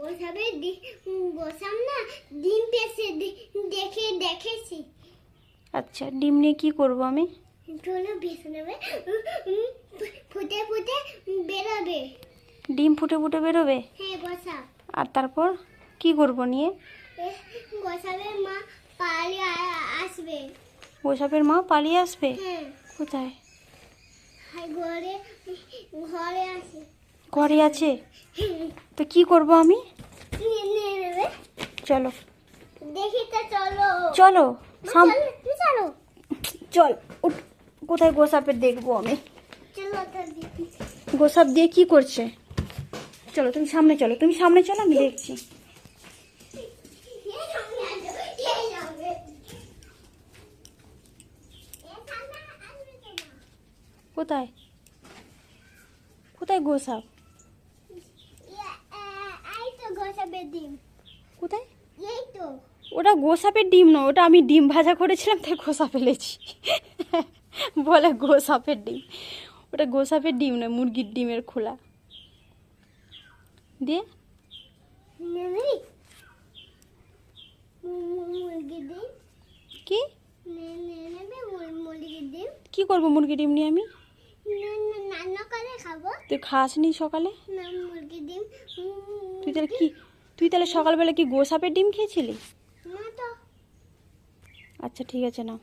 ওইভাবে বসাম না, ডিম পেছে দেখেছি। আচ্ছা, ডিম নিয়ে কি করব আমি? চলো বেছে নেবে, ফুটে ফুটে বেরোবে। ডিম ফুটে ফুটে বেরোবে? হ্যাঁ বসা। আর তারপর কি করব নিয়ে? গোসাবের মা পালিয়ে আসবে। গোসাপের মা পালিয়ে আসবে? হ্যাঁ। কোথায়? ঘরে ঘরে আছে। ঘরে আছে? তো কি করব আমি? নিয়ে নেবে। চলো দেখি তো, চলো চলো চলো চল উঠ। কোথায় গোসাপের দেখবো আমি? চলো তো দেখি। গোসাপ দিয়ে কি করছে? চলো তুমি সামনে চলো, তুমি সামনে চলো, আমি দেখছি। কোথায় কোথায় গোসাপ? এই তো গোসাবের ডিম। কোথায়? এই তো। ওটা গোসাপের ডিম নয়, ওটা আমি ডিম ভাজা করেছিলাম তাই গোসা ফেলেছি। বলে গোসাপের ডিম, ওটা গোসাপের ডিম নয়, মুরগির ডিমের খোলা। দিয়ে নেবে মুরগির ডিম। কি নেবে মুরগির ডিম। কি করবো মুরগির ডিম নিয়ে আমি? রান্না করে খাবো। তুই খাসনি সকালে? না, মুরগির ডিম। তুই তাহলে সকালবেলা কি গোসাপের ডিম খেয়েছিলি? না তো। আচ্ছা ঠিক আছে, না।